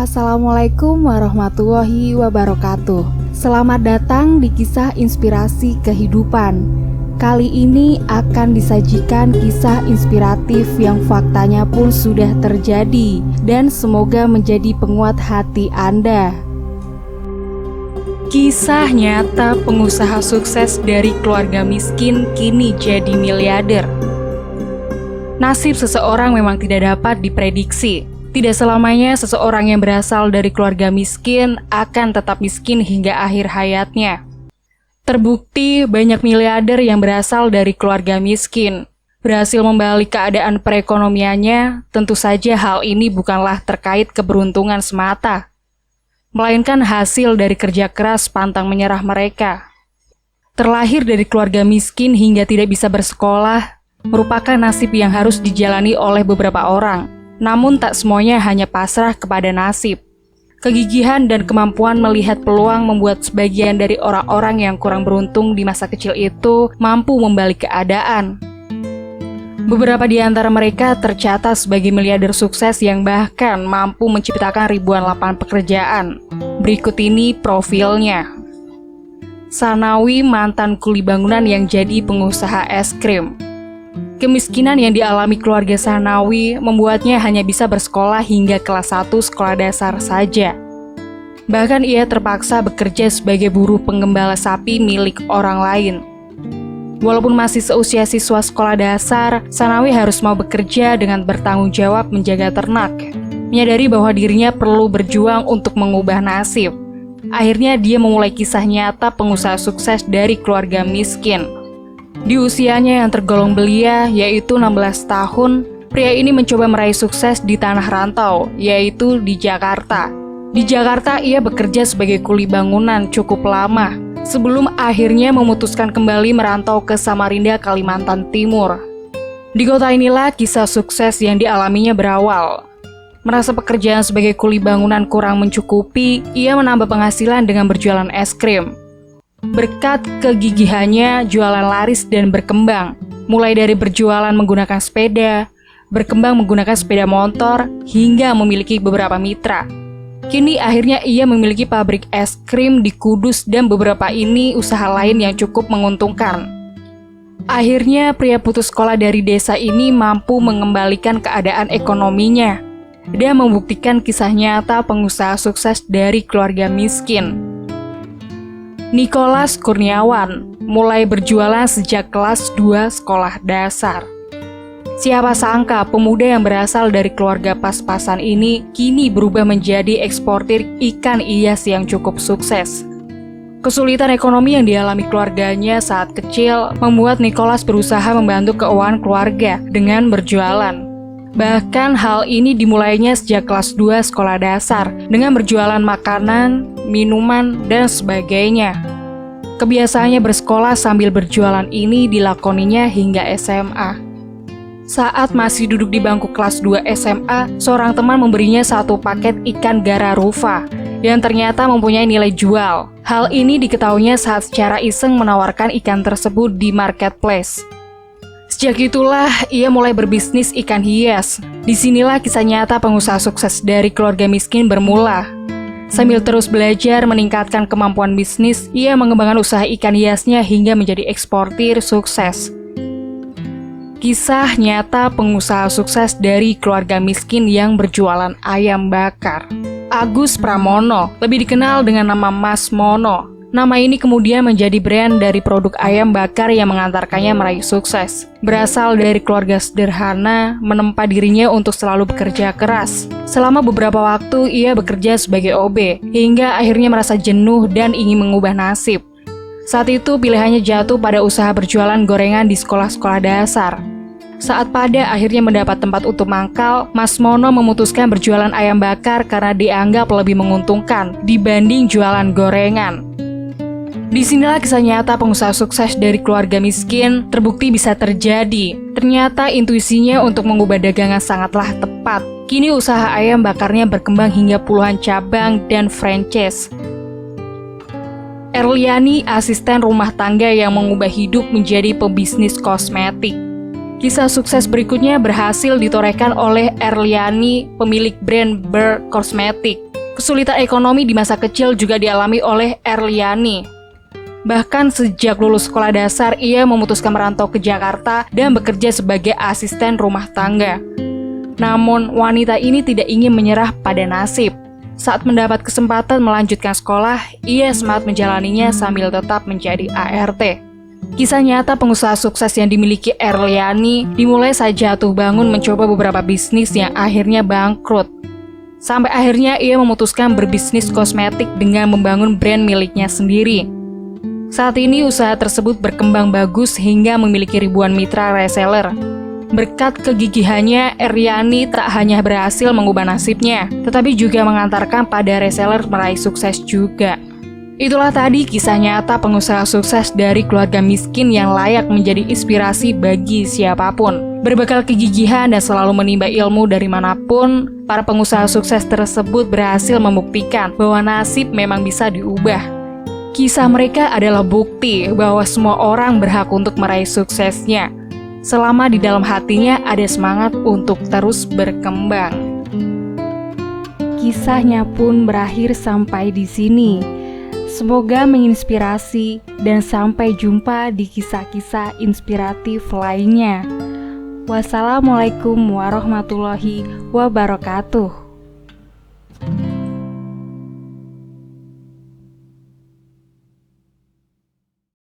Assalamualaikum warahmatullahi wabarakatuh. Selamat datang di kisah inspirasi kehidupan. Kali ini akan disajikan kisah inspiratif yang faktanya pun sudah terjadi dan semoga menjadi penguat hati Anda. Kisah nyata pengusaha sukses dari keluarga miskin kini jadi miliarder. Nasib seseorang memang tidak dapat diprediksi. Tidak selamanya seseorang yang berasal dari keluarga miskin akan tetap miskin hingga akhir hayatnya. Terbukti banyak miliarder yang berasal dari keluarga miskin berhasil membalik keadaan perekonomiannya. Tentu saja hal ini bukanlah terkait keberuntungan semata, melainkan hasil dari kerja keras pantang menyerah mereka. Terlahir dari keluarga miskin hingga tidak bisa bersekolah merupakan nasib yang harus dijalani oleh beberapa orang. Namun tak semuanya hanya pasrah kepada nasib. Kegigihan dan kemampuan melihat peluang membuat sebagian dari orang-orang yang kurang beruntung di masa kecil itu mampu membalik keadaan. Beberapa di antara mereka tercatat sebagai miliarder sukses yang bahkan mampu menciptakan ribuan lapangan pekerjaan. Berikut ini profilnya. Sanawi, mantan kuli bangunan yang jadi pengusaha es krim. Kemiskinan yang dialami keluarga Sanawi membuatnya hanya bisa bersekolah hingga kelas 1 sekolah dasar saja. Bahkan ia terpaksa bekerja sebagai buruh penggembala sapi milik orang lain. Walaupun masih seusia siswa sekolah dasar, Sanawi harus mau bekerja dengan bertanggung jawab menjaga ternak, menyadari bahwa dirinya perlu berjuang untuk mengubah nasib. Akhirnya dia memulai kisah nyata pengusaha sukses dari keluarga miskin. Di usianya yang tergolong belia, yaitu 16 tahun, pria ini mencoba meraih sukses di tanah rantau, yaitu di Jakarta. Di Jakarta, ia bekerja sebagai kuli bangunan cukup lama, sebelum akhirnya memutuskan kembali merantau ke Samarinda, Kalimantan Timur. Di kota inilah kisah sukses yang dialaminya berawal. Merasa pekerjaan sebagai kuli bangunan kurang mencukupi, ia menambah penghasilan dengan berjualan es krim. Berkat kegigihannya, jualan laris dan berkembang. Mulai dari berjualan menggunakan sepeda, berkembang menggunakan sepeda motor, hingga memiliki beberapa mitra. Kini akhirnya ia memiliki pabrik es krim di Kudus dan beberapa ini usaha lain yang cukup menguntungkan. Akhirnya pria putus sekolah dari desa ini mampu mengembalikan keadaan ekonominya dan membuktikan kisah nyata pengusaha sukses dari keluarga miskin. Nicholas Kurniawan mulai berjualan sejak kelas 2 sekolah dasar. Siapa sangka pemuda yang berasal dari keluarga pas-pasan ini kini berubah menjadi eksportir ikan hias yang cukup sukses. Kesulitan ekonomi yang dialami keluarganya saat kecil membuat Nicholas berusaha membantu keuangan keluarga dengan berjualan. Bahkan hal ini dimulainya sejak kelas 2 sekolah dasar dengan berjualan makanan, minuman, dan sebagainya. Kebiasaannya bersekolah sambil berjualan ini dilakoninya hingga SMA. Saat masih duduk di bangku kelas 2 SMA, seorang teman memberinya satu paket ikan gararufa yang ternyata mempunyai nilai jual. Hal ini diketahuinya saat secara iseng menawarkan ikan tersebut di marketplace. Sejak itulah ia mulai berbisnis ikan hias. Disinilah kisah nyata pengusaha sukses dari keluarga miskin bermula. Sambil terus belajar meningkatkan kemampuan bisnis, ia mengembangkan usaha ikan hiasnya hingga menjadi eksportir sukses. Kisah nyata pengusaha sukses dari keluarga miskin yang berjualan ayam bakar. Agus Pramono, lebih dikenal dengan nama Mas Mono. Nama ini kemudian menjadi brand dari produk ayam bakar yang mengantarkannya meraih sukses. Berasal dari keluarga sederhana, menempa dirinya untuk selalu bekerja keras. Selama beberapa waktu ia bekerja sebagai OB, hingga akhirnya merasa jenuh dan ingin mengubah nasib. Saat itu pilihannya jatuh pada usaha berjualan gorengan di sekolah-sekolah dasar. Saat pada akhirnya mendapat tempat untuk mangkal, Mas Mono memutuskan berjualan ayam bakar karena dianggap lebih menguntungkan dibanding jualan gorengan. Disinilah kisah nyata pengusaha sukses dari keluarga miskin terbukti bisa terjadi. Ternyata intuisinya untuk mengubah dagangan sangatlah tepat. Kini usaha ayam bakarnya berkembang hingga puluhan cabang dan franchise. Erliani, asisten rumah tangga yang mengubah hidup menjadi pebisnis kosmetik. Kisah sukses berikutnya berhasil ditorehkan oleh Erliani, pemilik brand Burr Cosmetic. Kesulitan ekonomi di masa kecil juga dialami oleh Erliani. Bahkan sejak lulus sekolah dasar, ia memutuskan merantau ke Jakarta dan bekerja sebagai asisten rumah tangga. Namun, wanita ini tidak ingin menyerah pada nasib. Saat mendapat kesempatan melanjutkan sekolah, ia semangat menjalaninya sambil tetap menjadi ART. Kisah nyata pengusaha sukses yang dimiliki Erliani dimulai saat jatuh bangun mencoba beberapa bisnis yang akhirnya bangkrut. Sampai akhirnya ia memutuskan berbisnis kosmetik dengan membangun brand miliknya sendiri. Saat ini usaha tersebut berkembang bagus hingga memiliki ribuan mitra reseller. Berkat kegigihannya, Erliani tak hanya berhasil mengubah nasibnya, tetapi juga mengantarkan pada reseller meraih sukses juga. Itulah tadi kisah nyata pengusaha sukses dari keluarga miskin yang layak menjadi inspirasi bagi siapapun. Berbekal kegigihan dan selalu menimba ilmu dari manapun, para pengusaha sukses tersebut berhasil membuktikan bahwa nasib memang bisa diubah. Kisah mereka adalah bukti bahwa semua orang berhak untuk meraih suksesnya, selama di dalam hatinya ada semangat untuk terus berkembang. Kisahnya pun berakhir sampai di sini. Semoga menginspirasi dan sampai jumpa di kisah-kisah inspiratif lainnya. Wassalamualaikum warahmatullahi wabarakatuh.